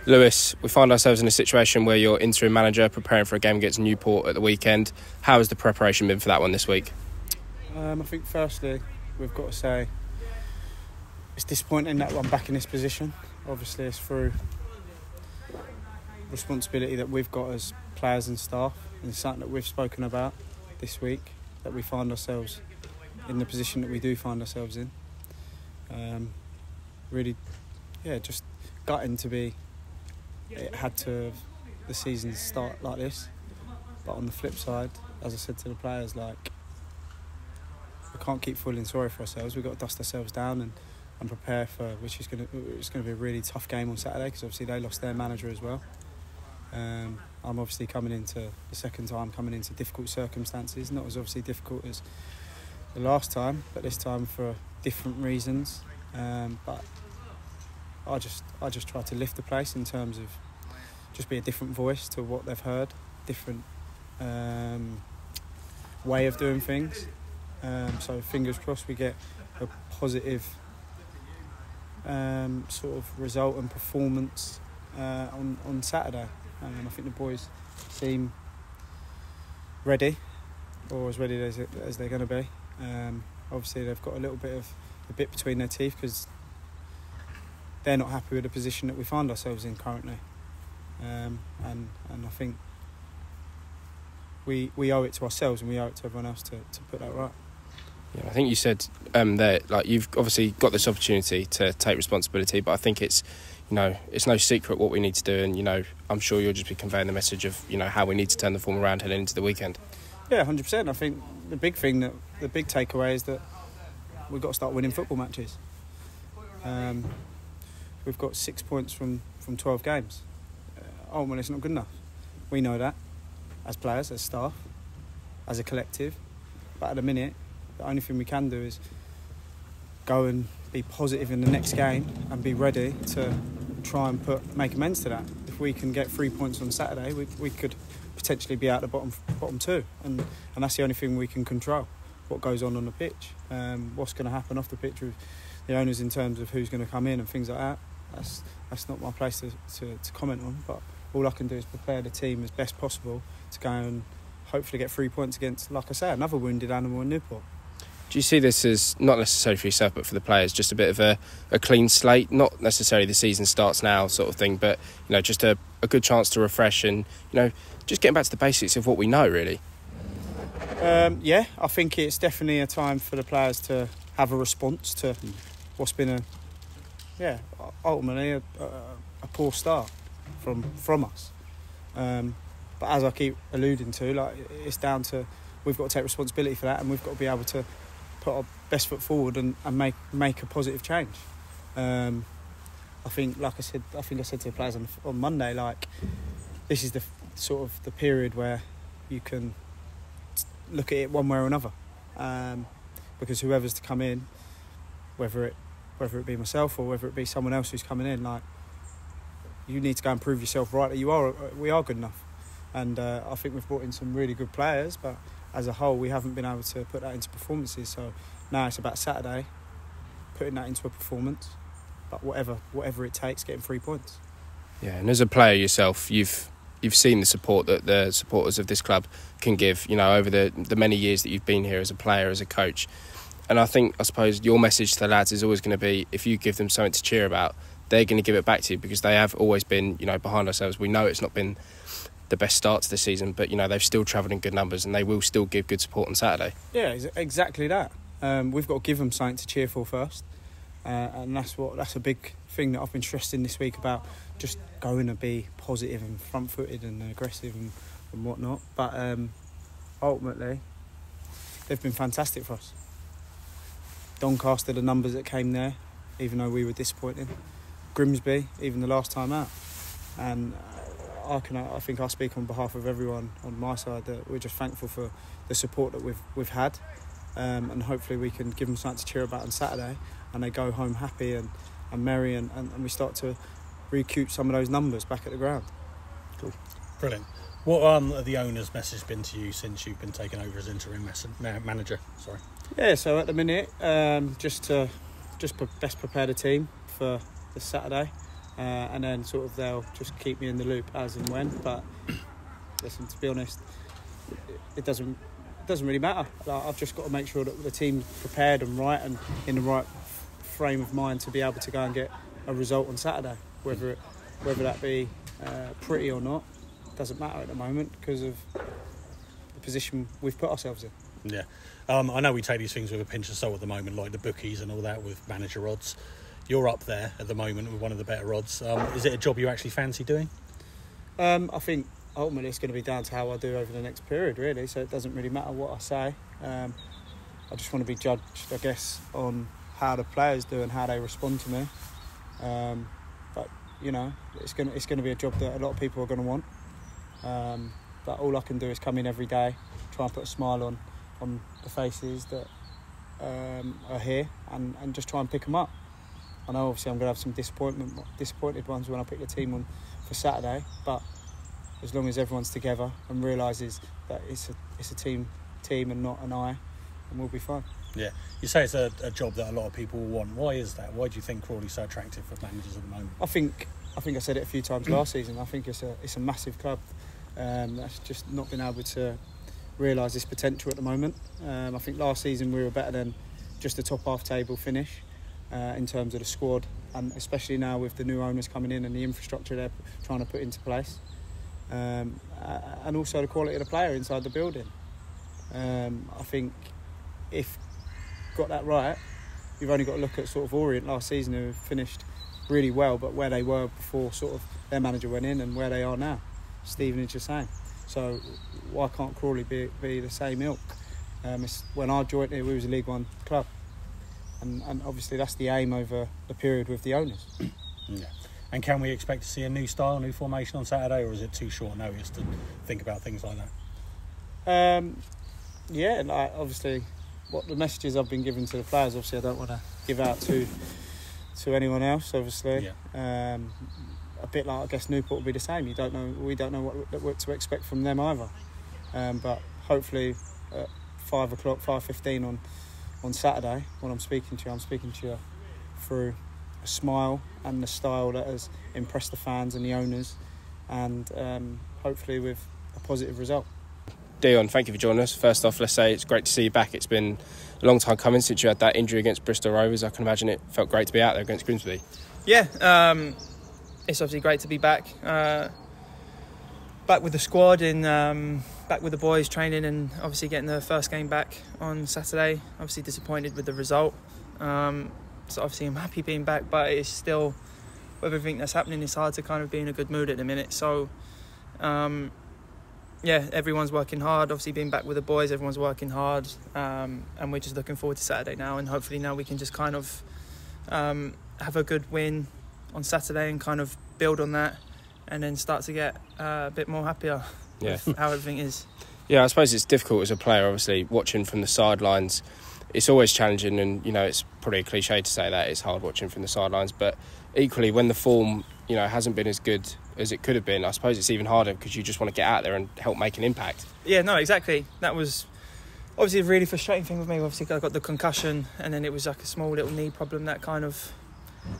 Lewis, we find ourselves in a situation where you're interim manager preparing for a game against Newport at the weekend. How has the preparation been for that one this week? I think firstly we've got to say it's disappointing that I'm back in this position. Obviously it's through responsibility that we've got as players and staff, and it's something that we've spoken about this week, that we find ourselves in the position that we do find ourselves in. Really, just gutting to be. It had to the season start like this, but on the flip side, as I said to the players, we can't keep feeling sorry for ourselves. We've got to dust ourselves down and prepare for it's going to be a really tough game on Saturday, because obviously they lost their manager as well. I'm obviously coming into the second time coming into difficult circumstances, not as obviously difficult as the last time, but this time for different reasons. But I just try to lift the place in terms of just be a different voice to what they've heard, different way of doing things. So fingers crossed we get a positive sort of result and performance on Saturday. I think the boys seem ready, or as ready as they're going to be. Obviously they've got a bit between their teeth, because they're not happy with the position that we find ourselves in currently, and I think we owe it to ourselves and we owe it to everyone else to put that right. Yeah, I think you said that you've obviously got this opportunity to take responsibility, but I think it's no secret what we need to do, and I'm sure you'll just be conveying the message of how we need to turn the form around heading into the weekend. Yeah, 100%. I think the big takeaway is that we've got to start winning football matches. We've got 6 points from 12 games. Ultimately, it's not good enough. We know that, as players, as staff, as a collective. But at the minute, the only thing we can do is go and be positive in the next game and be ready to try and make amends to that. If we can get 3 points on Saturday, we could potentially be out the bottom two, and that's the only thing we can control. What goes on the pitch, what's going to happen off the pitch with the owners in terms of who's going to come in and things like that. That's not my place to comment on. But all I can do is prepare the team as best possible to go and hopefully get 3 points against, like I say, another wounded animal in Newport. Do you see this as, not necessarily for yourself but for the players, just a bit of a clean slate? Not necessarily the season starts now sort of thing, but just a good chance to refresh and just getting back to the basics of what we know, really. I think it's definitely a time for the players to have a response to what's been ultimately a poor start from us. But as I keep alluding to, it's down to, we've got to take responsibility for that, and we've got to be able to put our best foot forward and make a positive change. I think, I said to the players on Monday, this is the sort of the period where you can look at it one way or another, because whoever's to come in, whether it be myself or whether it be someone else who's coming in, you need to go and prove yourself right that we are good enough. And I think we've brought in some really good players, but as a whole we haven't been able to put that into performances. So now it's about Saturday putting that into a performance, but whatever it takes, getting 3 points. Yeah, and as a player yourself, you've seen the support that the supporters of this club can give, over the many years that you've been here as a player, as a coach. And I suppose your message to the lads is always going to be, if you give them something to cheer about, they're going to give it back to you, because they have always been, behind ourselves. We know it's not been the best start to the season, but they've still travelled in good numbers, and they will still give good support on Saturday. Yeah, exactly that. We've got to give them something to cheer for first, and that's a big thing that I've been stressing this week about, just going to be positive and front-footed and aggressive and whatnot. But ultimately, they've been fantastic for us. Doncaster, the numbers that came there, even though we were disappointed. Grimsby, even the last time out. And I think I speak on behalf of everyone on my side that we're just thankful for the support that we've had, and hopefully we can give them something to cheer about on Saturday, and they go home happy and merry, and we start to recoup some of those numbers back at the ground. Cool. Brilliant. What the owner's message been to you since you've been taken over as interim manager? Sorry. Yeah, so at the minute, just best prepare the team for this Saturday. and then sort of they'll just keep me in the loop as and when. But listen, to be honest, it doesn't really matter. Like, I've just got to make sure that the team's prepared and right and in the right frame of mind to be able to go and get a result on Saturday, whether that be pretty or not. Doesn't matter at the moment because of the position we've put ourselves in. Yeah, I know we take these things with a pinch of salt at the moment, like the bookies and all that with manager odds. You're up there at the moment with one of the better odds. Is it a job you actually fancy doing? I think ultimately it's going to be down to how I do over the next period, really. So it doesn't really matter what I say. I just want to be judged, I guess, on how the players do and how they respond to me. But you know, it's going to be a job that a lot of people are going to want. But all I can do is come in every day, try and put a smile on the faces that are here, and just try and pick them up. I know obviously I'm going to have some disappointed ones when I pick the team on for Saturday, but as long as everyone's together and realises that it's a team and not an I, and we'll be fine. Yeah, you say it's a job that a lot of people want. Why is that? Why do you think Crawley's so attractive for managers at the moment? I think I said it a few times last season. I think it's a massive club that's just not been able to realise this potential at the moment. I think last season we were better than just a top half table finish in terms of the squad, and especially now with the new owners coming in and the infrastructure they're trying to put into place, and also the quality of the player inside the building. I think if got that right, you've only got to look at sort of Orient last season, who finished really well, but where they were before sort of their manager went in and where they are now. Stevenage the same. So why can't Crawley be the same ilk? When I joined here, we was a League One club, and obviously that's the aim over the period with the owners. Yeah. And can we expect to see a new style, new formation on Saturday, or is it too short notice to think about things like that? Yeah, like obviously what the messages I've been giving to the players, obviously I don't want to give out to anyone else, obviously. Yeah. A bit like, I guess, Newport will be the same. We don't know what to expect from them either. But hopefully at 5 o'clock, 5:15 on Saturday, when I'm speaking to you through a smile and the style that has impressed the fans and the owners, and hopefully with a positive result. Dion, thank you for joining us. First off, let's say it's great to see you back. It's been a long time coming since you had that injury against Bristol Rovers. I can imagine it felt great to be out there against Grimsby. Yeah, it's obviously great to be back with the squad and back with the boys training, and obviously getting the first game back on Saturday. Obviously disappointed with the result, so obviously I'm happy being back, but it's still, with everything that's happening, it's hard to kind of be in a good mood at the minute. So yeah, everyone's working hard. Obviously being back with the boys, everyone's working hard, and we're just looking forward to Saturday now, and hopefully now we can just kind of have a good win on Saturday and kind of build on that, and then start to get a bit more happier with how everything is. Yeah, I suppose it's difficult as a player, obviously, watching from the sidelines. It's always challenging, and, you know, it's probably a cliche to say that it's hard watching from the sidelines, but equally when the form, you know, hasn't been as good as it could have been, I suppose it's even harder because you just want to get out there and help make an impact. Yeah, no, exactly. That was obviously a really frustrating thing with me. Obviously I got the concussion, and then it was like a small little knee problem that kind of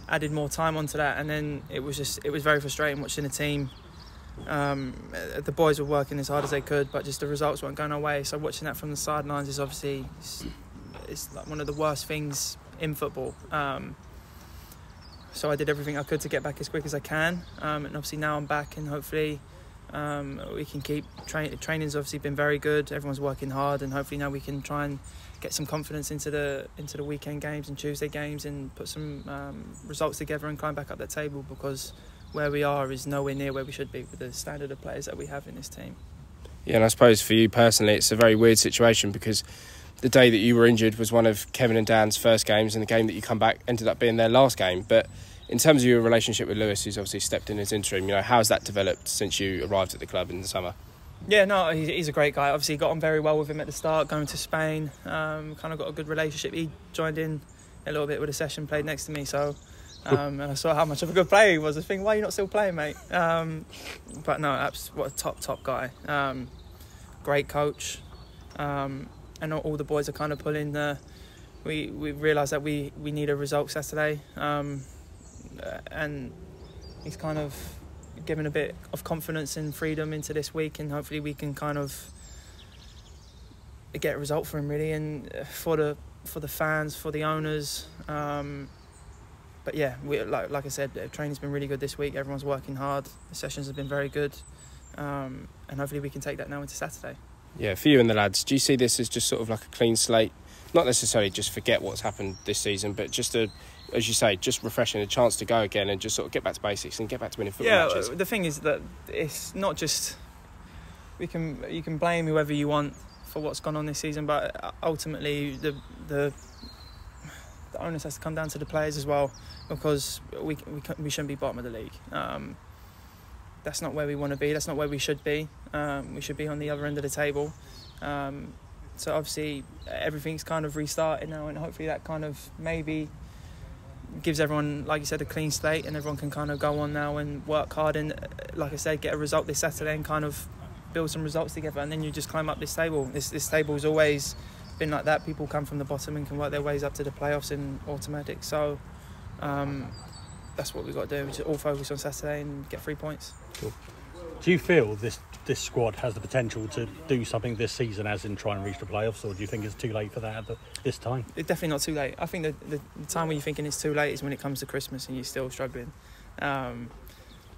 added more time onto that, and then it was very frustrating watching the team. The boys were working as hard as they could, but just the results weren't going our way. So watching that from the sidelines is obviously it's like one of the worst things in football. So I did everything I could to get back as quick as I can, and obviously now I'm back, and hopefully we can keep training's obviously been very good. Everyone's working hard, and hopefully now we can try and get some confidence into the weekend games and Tuesday games, and put some results together and climb back up that table, because where we are is nowhere near where we should be with the standard of players that we have in this team. Yeah, and I suppose for you personally it's a very weird situation, because the day that you were injured was one of Kevin and Dan's first games, and the game that you come back ended up being their last game. But in terms of your relationship with Lewis, who's obviously stepped in as interim, you know, how's that developed since you arrived at the club in the summer? Yeah, no, he's a great guy. Obviously got on very well with him at the start, going to Spain. Kind of got a good relationship. He joined in a little bit with a session, played next to me, so and I saw how much of a good player he was. I was thinking, why are you not still playing, mate? But no, what a top guy. Great coach. And all the boys are kind of pulling we realised that we need a result Saturday, and he's kind of given a bit of confidence and freedom into this week, and hopefully we can kind of get a result for him, really, and for the fans, for the owners. But yeah, like I said, training's been really good this week. Everyone's working hard. The sessions have been very good, and hopefully we can take that now into Saturday. Yeah, for you and the lads, do you see this as just sort of like a clean slate? Not necessarily just forget what's happened this season, but just as you say, just refreshing, a chance to go again and just sort of get back to basics and get back to winning football matches. Yeah, the thing is that it's not just you can blame whoever you want for what's gone on this season, but ultimately the onus has to come down to the players as well, because we shouldn't be bottom of the league. That's not where we want to be. That's not where we should be. We should be on the other end of the table. So obviously everything's kind of restarted now, and hopefully that kind of maybe gives everyone, like you said, a clean slate, and everyone can kind of go on now and work hard and, like I said, get a result this Saturday and kind of build some results together, and then you just climb up this table. This table's always been like that. People come from the bottom and can work their ways up to the playoffs in automatic. So that's what we've got to do. We just all focus on Saturday and get 3 points. Cool. Do you feel this squad has the potential to do something this season, as in try and reach the playoffs, or do you think it's too late for that at this time? It's definitely not too late. I think the time when you're thinking it's too late is when it comes to Christmas and you're still struggling.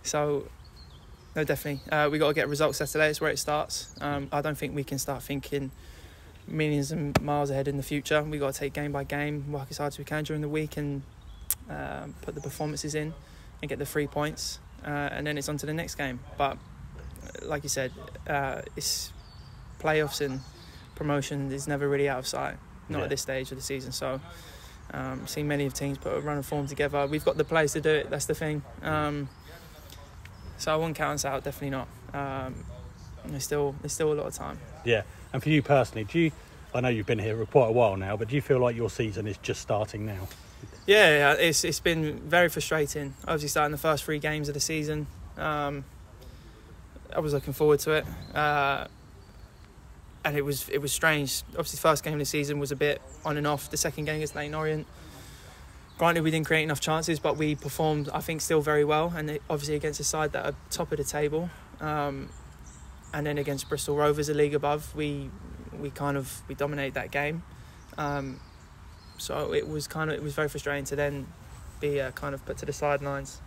So, no, definitely. We got to get results Saturday. It's where it starts. I don't think we can start thinking millions and miles ahead in the future. We got to take game by game, work as hard as we can during the week, and put the performances in and get the 3 points, and then it's on to the next game. But like you said, it's playoffs and promotion is never really out of sight, not at this stage of the season. So seen many of teams put a run of form together. We've got the players to do it, that's the thing. So I wouldn't count us out, definitely not. There's still a lot of time. Yeah, and for you personally, I know you've been here for quite a while now, but do you feel like your season is just starting now? Yeah, it's been very frustrating. Obviously starting the first 3 games of the season. I was looking forward to it, and it was strange. Obviously, the first game of the season was a bit on and off. The second game against Leyton Orient, granted we didn't create enough chances, but we performed, I think, still very well. And obviously against a side that are top of the table, and then against Bristol Rovers, a league above, we dominated that game. So it was very frustrating to then be kind of put to the sidelines.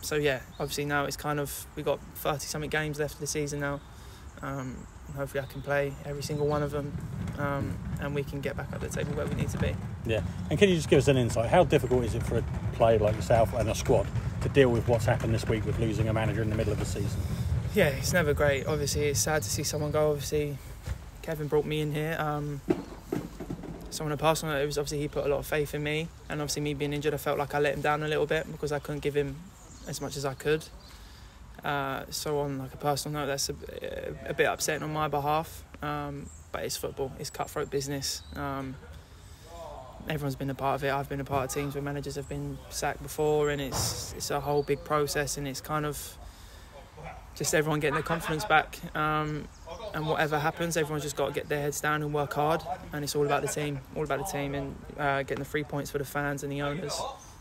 So yeah, obviously now it's kind of, we got 30-something games left of the season now. And hopefully I can play every single one of them, and we can get back up the table where we need to be. Yeah, and can you just give us an insight? How difficult is it for a player like yourself and a squad to deal with what's happened this week with losing a manager in the middle of the season? Yeah, it's never great. Obviously, it's sad to see someone go. Obviously, Kevin brought me in here. So on a personal note, it was obviously he put a lot of faith in me, and obviously me being injured, I felt like I let him down a little bit because I couldn't give him as much as I could. So on like a personal note, that's a bit upsetting on my behalf. But it's football, it's cutthroat business. Everyone's been a part of it. I've been a part of teams where managers have been sacked before, and it's a whole big process, and it's kind of just everyone getting their confidence back. And whatever happens, everyone's just got to get their heads down and work hard, and it's all about the team, and getting the 3 points for the fans and the owners.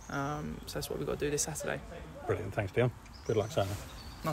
So that's what we've got to do this Saturday. Brilliant, thanks Dion. Good luck Saturday.